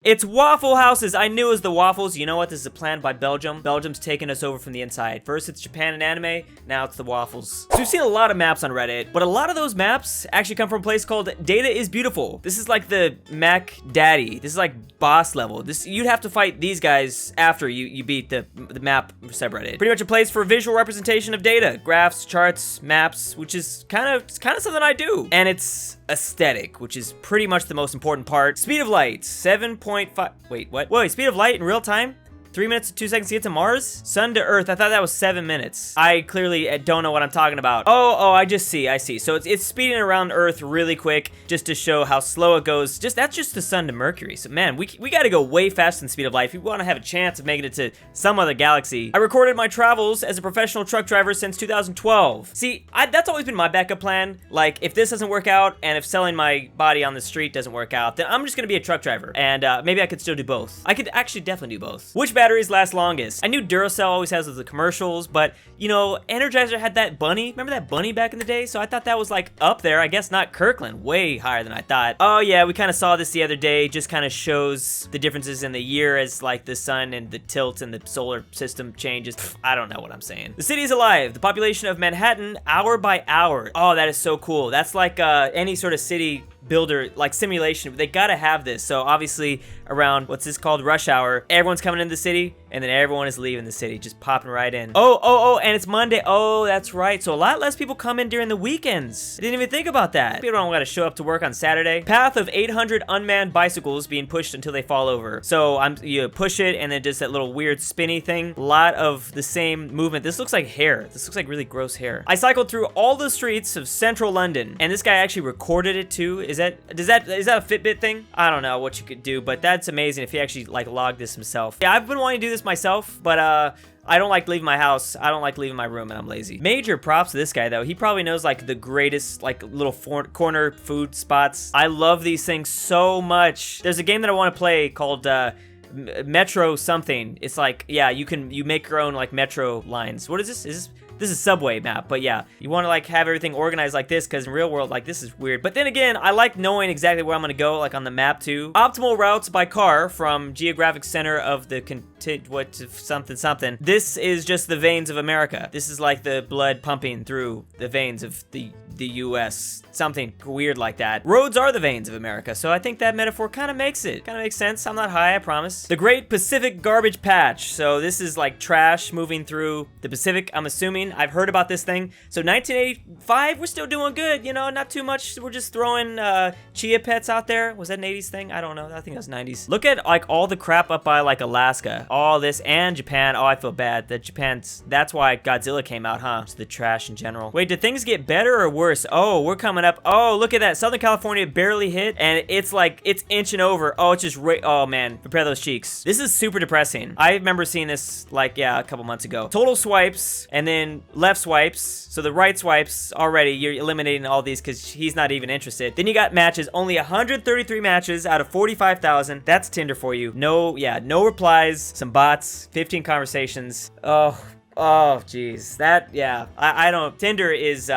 It's Waffle Houses. I knew it was the waffles. You know what? This is a plan by Belgium. Belgium's taking us over from the inside. First it's Japan and anime, now it's the waffles. So we've seen a lot of maps on Reddit, but a lot of those maps actually come from a place called Data is Beautiful. This is like the Mac Daddy. This is like boss level. You'd have to fight these guys after you beat the map subreddit. Pretty much a place for visual representation of data, graphs, charts, maps, which is kind of something I do. And it's aesthetic, which is pretty much the most important part. Speed of light, 7.5. Wait, what? Wait, speed of light in real time? 3 minutes and 2 seconds to get to Mars? Sun to Earth, I thought that was 7 minutes. I clearly don't know what I'm talking about. Oh, I see. So it's speeding around Earth really quick just to show how slow it goes. That's just the sun to Mercury. So man, we gotta go way faster than the speed of light if we wanna have a chance of making it to some other galaxy. I recorded my travels as a professional truck driver since 2012. See, that's always been my backup plan. Like, if this doesn't work out, and if selling my body on the street doesn't work out, then I'm just gonna be a truck driver. And maybe I could still do both. I could actually definitely do both. Which batteries last longest? I knew Duracell always has the commercials, but you know, Energizer had that bunny. Remember that bunny back in the day? So I thought that was like up there. I guess not Kirkland, way higher than I thought. Oh yeah, we kind of saw this the other day. Just kind of shows the differences in the year as like the sun and the tilt and the solar system changes. I don't know what I'm saying. The city is alive. The population of Manhattan hour by hour. Oh, that is so cool. That's like any sort of city builder, like simulation, they gotta have this. So obviously around, what's this called, rush hour, everyone's coming into the city and then everyone is leaving the city, just popping right in. Oh, and it's Monday. Oh, that's right. So a lot less people come in during the weekends. I didn't even think about that. People don't gotta show up to work on Saturday. Path of 800 unmanned bicycles being pushed until they fall over. So you push it and then just that little weird spinny thing. A lot of the same movement. This looks like hair. This looks like really gross hair. I cycled through all the streets of central London, and this guy actually recorded it too. Is that a Fitbit thing? I don't know what you could do, but that's amazing if he actually like logged this himself. Yeah, I've been wanting to do this myself, but I don't like leaving my house. I don't like leaving my room, and I'm lazy. Major props to this guy though. He probably knows like the greatest like little corner food spots. I love these things so much. There's a game that I want to play called Metro something. It's like, yeah, you make your own like metro lines. What is this? This is Subway map, but yeah, you want to like have everything organized like this, because in real world, like this is weird. But then again, I like knowing exactly where I'm gonna go, like on the map too. Optimal routes by car from Geographic Center of the something. This is just the veins of America. This is like the blood pumping through the veins of the US. Something weird like that. Roads are the veins of America, so I think that metaphor kind of makes sense. I'm not high, I promise. The Great Pacific Garbage Patch. So this is like trash moving through the Pacific, I'm assuming. I've heard about this thing. So 1985, we're still doing good, you know, not too much. We're just throwing chia pets out there. Was that an 80s thing? I don't know. I think that was 90s. Look at like all the crap up by like Alaska. All this and Japan. Oh, I feel bad. That's why Godzilla came out, huh? It's the trash in general. Wait, did things get better or worse? Oh, we're coming up. Oh, look at that. Southern California barely hit, and it's like, it's inching over. Oh, it's just, oh man, prepare those cheeks. This is super depressing. I remember seeing this like, yeah, a couple months ago. Total swipes, and then left swipes. So the right swipes, already, you're eliminating all these because he's not even interested. Then you got matches, only 133 matches out of 45,000. That's Tinder for you. No replies, some bots, 15 conversations. Oh, geez. I don't, Tinder is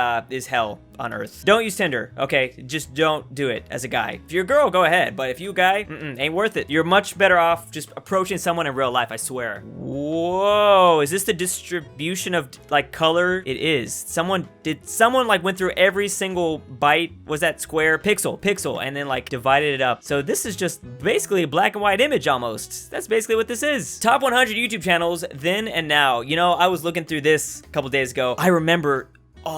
hell on earth. Don't use Tinder, okay? Just don't do it as a guy. If you're a girl, go ahead, but if you a guy, ain't worth it. You're much better off just approaching someone in real life, I swear. Whoa, is this the distribution of like color? It is. Did someone like went through every single byte? Was that square? Pixel, and then like divided it up. So this is just basically a black and white image almost. That's basically what this is. Top 100 YouTube channels then and now. You know, I was looking through this a couple days ago. I remember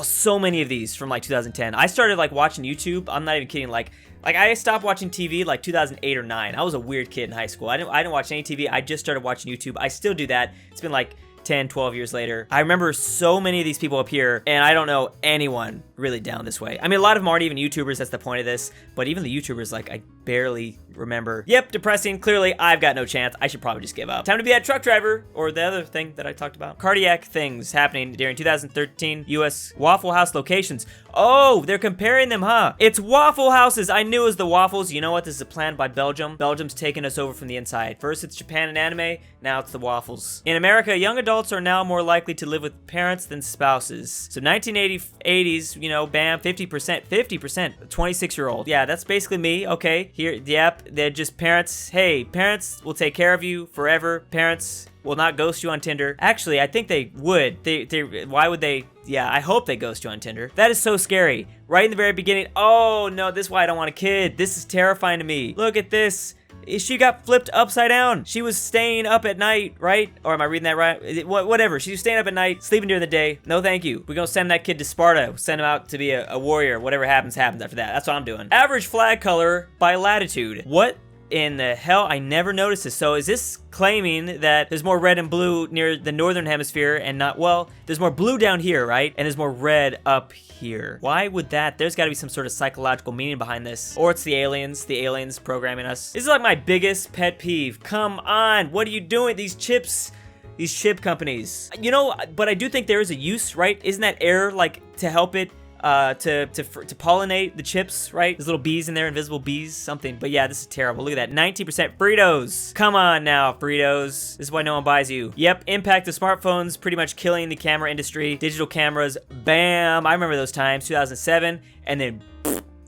so many of these from like 2010. I started like watching YouTube. I'm not even kidding. Like I stopped watching TV like 2008 or 9. I was a weird kid in high school. I didn't watch any TV. I just started watching YouTube. I still do that. It's been like 10, 12 years later. I remember so many of these people up here, and I don't know anyone really down this way. I mean, a lot of them aren't even YouTubers, that's the point of this, but even the YouTubers, like, I barely remember. Yep, depressing. Clearly, I've got no chance. I should probably just give up. Time to be that truck driver, or the other thing that I talked about. Cardiac things happening during 2013 US Waffle House locations. Oh, they're comparing them, huh? It's Waffle Houses. I knew it was the waffles. You know what? This is a plan by Belgium. Belgium's taking us over from the inside. First, it's Japan and anime. Now it's the waffles. In America, young adults are now more likely to live with parents than spouses. So 1980s, you know, bam, 50%, 26-year-old. Yeah, that's basically me. Okay. here, yep, they're just parents. Hey, parents will take care of you forever. Parents will not ghost you on Tinder. Actually, I think they would. Why would they? Yeah, I hope they ghost you on Tinder. That is so scary. Right in the very beginning. Oh no, this is why I don't want a kid. This is terrifying to me. Look at this. She got flipped upside down. She was staying up at night, right? Or am I reading that right? Whatever. She was staying up at night, sleeping during the day. No, thank you. We're gonna send that kid to Sparta. Send him out to be a warrior. Whatever happens, happens after that. That's what I'm doing. Average flag color by latitude. What in the hell? I never noticed this. So is this claiming that there's more red and blue near the northern hemisphere and not, well, there's more blue down here, right? And there's more red up here. Why would that? There's got to be some sort of psychological meaning behind this. Or it's the aliens programming us. This is like my biggest pet peeve. Come on, what are you doing? These chip companies. You know, but I do think there is a use, right? Isn't that air like to help it to pollinate the chips, right? There's little bees in there, invisible bees, something. But yeah, this is terrible. Look at that, 19% Fritos. Come on now, Fritos. This is why no one buys you. Yep, impact of smartphones pretty much killing the camera industry. Digital cameras, bam. I remember those times, 2007, and then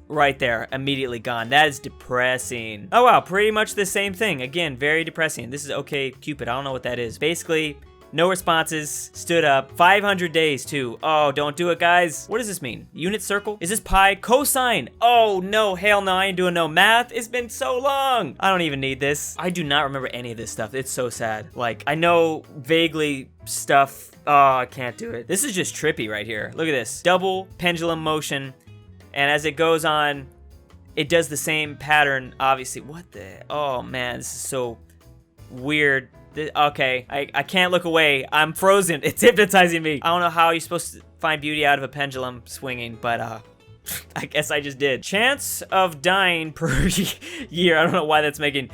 right there, immediately gone. That is depressing. Oh wow, pretty much the same thing. Again, very depressing. This is okay, Cupid. I don't know what that is. Basically, no responses, stood up, 500 days too. Oh, don't do it, guys. What does this mean? Unit circle? Is this pi? Cosine? Oh no, hell no, I ain't doing no math. It's been so long. I don't even need this. I do not remember any of this stuff. It's so sad. Like, I know vaguely stuff. Oh, I can't do it. This is just trippy right here. Look at this. Double pendulum motion. And as it goes on, it does the same pattern, obviously. What the? Oh man, this is so weird. Okay, I can't look away. I'm frozen. It's hypnotizing me. I don't know how you're supposed to find beauty out of a pendulum swinging, but I guess I just did. Chance of dying per year. I don't know why that's making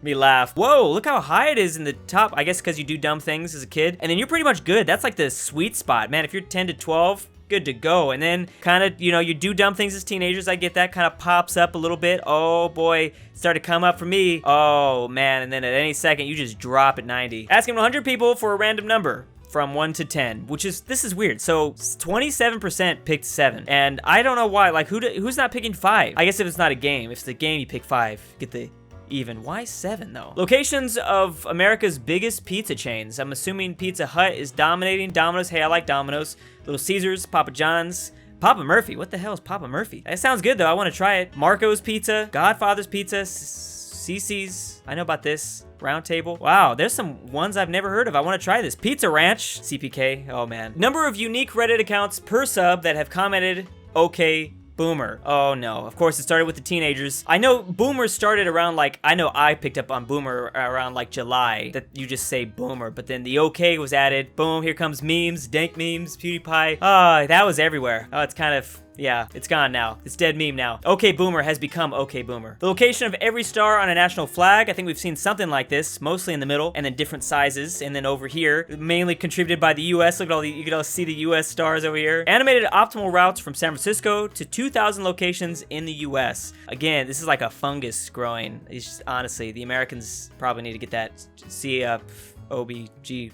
me laugh. Whoa, look how high it is in the top. I guess because you do dumb things as a kid. And then you're pretty much good. That's like the sweet spot. Man, if you're 10 to 12, good to go. And then kind of, you know, you do dumb things as teenagers. I get that, kind of pops up a little bit. Oh boy, started to come up for me. Oh man, and then at any second you just drop at 90. Asking 100 people for a random number from 1 to 10, which is, this is weird. So 27% picked 7, and I don't know why. Like, who's not picking 5? I guess if it's not a game. If it's the game, you pick 5. Get the even. Why 7 though? Locations of America's biggest pizza chains. I'm assuming Pizza Hut is dominating. Domino's, hey, I like Domino's. Little Caesars, Papa John's, Papa Murphy. What the hell is Papa Murphy? That sounds good though. I want to try it. Marco's Pizza, Godfather's Pizza, CC's. I know about this. Round Table. Wow, there's some ones I've never heard of. I want to try this. Pizza Ranch, CPK. Oh man. Number of unique Reddit accounts per sub that have commented, okay, Boomer. Oh no, of course it started with the teenagers. I know Boomer started around like, I know I picked up on Boomer around like July, that you just say Boomer, but then the okay was added. Boom, here comes memes, dank memes, PewDiePie. Oh, that was everywhere. Oh, it's kind of, yeah, it's gone now. It's dead meme now. Okay Boomer has become okay Boomer. The location of every star on a national flag. I think we've seen something like this, mostly in the middle, and then different sizes, and then over here, mainly contributed by the US. Look at all the, you can all see the US stars over here. Animated optimal routes from San Francisco to 2,000 locations in the US. Again, this is like a fungus growing. It's just, honestly, the Americans probably need to get that COBG.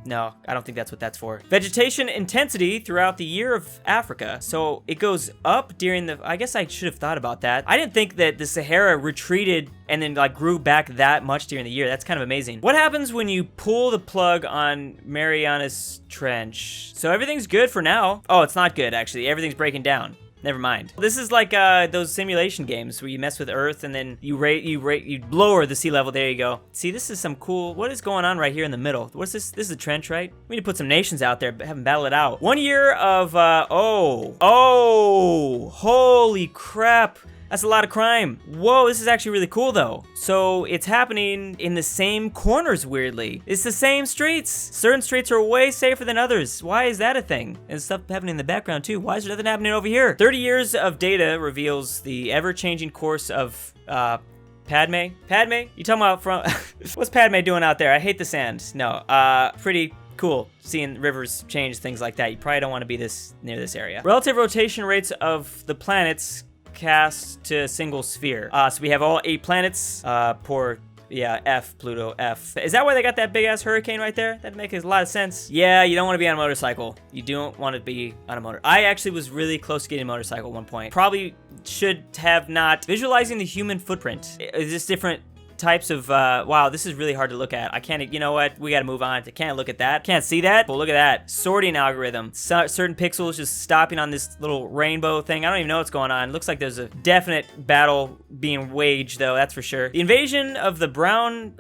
No, I don't think that's what that's for. Vegetation intensity throughout the year of Africa. So it goes up during the, I guess I should have thought about that. I didn't think that the Sahara retreated and then like grew back that much during the year. That's kind of amazing. What happens when you pull the plug on Marianas Trench? So everything's good for now. Oh, it's not good actually. Everything's breaking down. Never mind. This is like those simulation games where you mess with Earth and then you lower the sea level. There you go. See, this is some cool. What is going on right here in the middle? What's this? This is a trench, right? We need to put some nations out there, but have them battle it out. 1 year of holy crap. That's a lot of crime. Whoa, this is actually really cool though. So it's happening in the same corners, weirdly. It's the same streets. Certain streets are way safer than others. Why is that a thing? And stuff happening in the background too. Why is there nothing happening over here? 30 years of data reveals the ever-changing course of Padme? Padme? You talking about from... What's Padme doing out there? I hate the sand. No, pretty cool seeing rivers change, things like that. You probably don't want to be near this area. Relative rotation rates of the planets cast to a single sphere. So we have all 8 planets. Poor, yeah, Pluto, F. Is that why they got that big ass hurricane right there? That makes a lot of sense. Yeah, you don't want to be on a motorcycle. You don't want to be on a motor. I actually was really close to getting a motorcycle at one point. Probably should have not. Visualizing the human footprint. Is this different types of, wow, this is really hard to look at. I can't, you know what? We gotta move on. I can't look at that. Can't see that. Well, look at that. Sorting algorithm. Certain pixels just stopping on this little rainbow thing. I don't even know what's going on. Looks like there's a definite battle being waged, though, that's for sure. The invasion of the brown,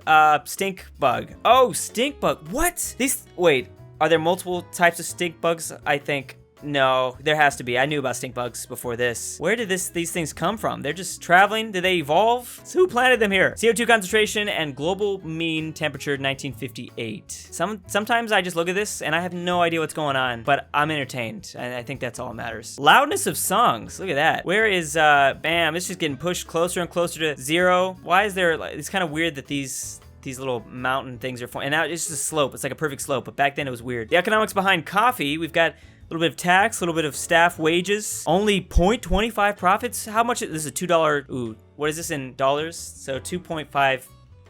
stink bug. Oh, stink bug. What? Wait, are there multiple types of stink bugs? I think. No, there has to be. I knew about stink bugs before this. Where did these things come from? They're just traveling? Did they evolve? So who planted them here? CO2 concentration and global mean temperature 1958. Sometimes I just look at this and I have no idea what's going on, but I'm entertained, and I think that's all that matters. Loudness of songs. Look at that. Where is, bam, it's just getting pushed closer and closer to 0. Why is there, like, it's kind of weird that these little mountain things are forming, and now it's just a slope. It's like a perfect slope, but back then it was weird. The economics behind coffee, we've got a little bit of tax, a little bit of staff wages. Only 0.25 profits? How much? This is a $2. Ooh, what is this in dollars? So 2.5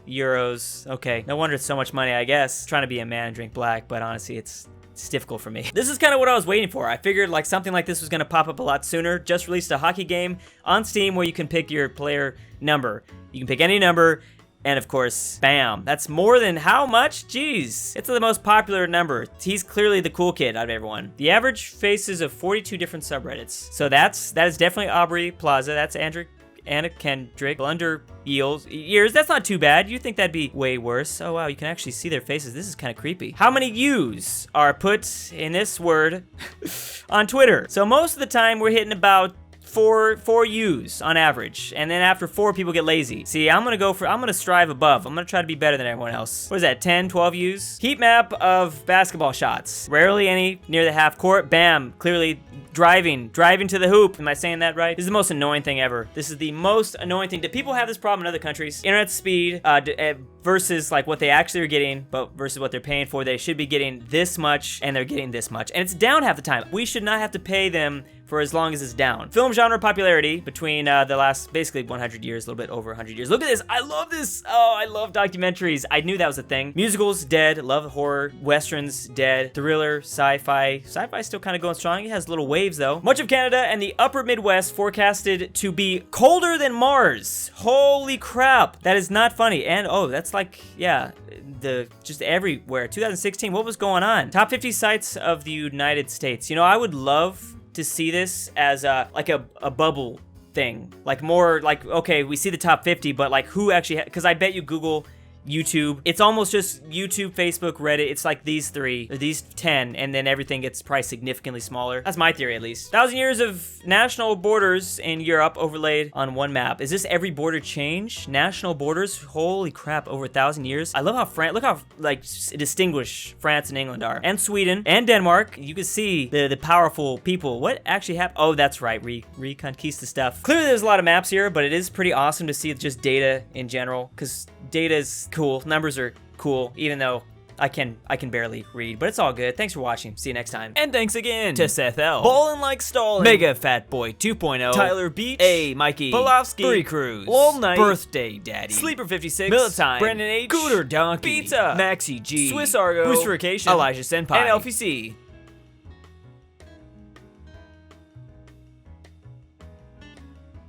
euros. Okay, no wonder it's so much money, I guess. Trying to be a man and drink black, but honestly, it's difficult for me. This is kind of what I was waiting for. I figured like something like this was gonna pop up a lot sooner. Just released a hockey game on Steam where you can pick your player number. You can pick any number. And of course, bam, that's more than how much? Jeez. It's the most popular number. He's clearly the cool kid out of everyone. The average faces of 42 different subreddits. So that is definitely Aubrey Plaza. That's Anna Kendrick, Blunder Years. That's not too bad. You'd think that'd be way worse. Oh wow, you can actually see their faces. This is kind of creepy. How many U's are put in this word on Twitter? So most of the time we're hitting about four U's on average, and then after 4 people get lazy. See, I'm gonna strive above. I'm gonna try to be better than everyone else. What is that, 10, 12 U's? Heat map of basketball shots. Rarely any near the half court. Bam, clearly driving to the hoop. Am I saying that right? This is the most annoying thing ever. This is the most annoying thing. Do people have this problem in other countries? Internet speed versus like what they actually are getting, but versus what they're paying for. They should be getting this much, and they're getting this much, and it's down half the time. We should not have to pay them for as long as it's down. Film genre popularity between the last basically 100 years, a little bit over 100 years. Look at this. I love this. Oh, I love documentaries. I knew that was a thing. Musicals, dead. Love horror. Westerns, dead. Thriller, sci-fi. Sci-fi still kind of going strong. It has little waves though. Much of Canada and the upper Midwest forecasted to be colder than Mars. Holy crap. That is not funny. And oh, that's like, yeah, just everywhere. 2016, what was going on? Top 50 sites of the United States. You know, I would love to see this as like a bubble thing, like more like, okay, we see the top 50, but like who actually, because I bet you Google, YouTube, it's almost just YouTube, Facebook, Reddit. It's like these 3 or these 10, and then everything gets probably significantly smaller. That's my theory, at least. 1,000 years of national borders in Europe overlaid on one map. Is this every border change? National borders? Holy crap, over 1,000 years. I love how look how like distinguished France and England are, and Sweden and Denmark. You can see the powerful people. What actually happened? Oh, that's right, Reconquista stuff. Clearly, there's a lot of maps here, but it is pretty awesome to see just data in general, because data is cool. Numbers are cool, even though I can barely read, but it's all good. Thanks for watching. See you next time. And thanks again to Seth L, BallinLikeStallin, Mega Fat Boy 2.0, Tyler Beach, A Mikey, Pelovskik, Furry Cruz, lolknight, BirthdayDaddy, Sleeper56, Millatime, Brandon H, CooterDonkey, Pizza, Maxy G, SwissAargau, Ruserification, Elijah Senpai, and LPC.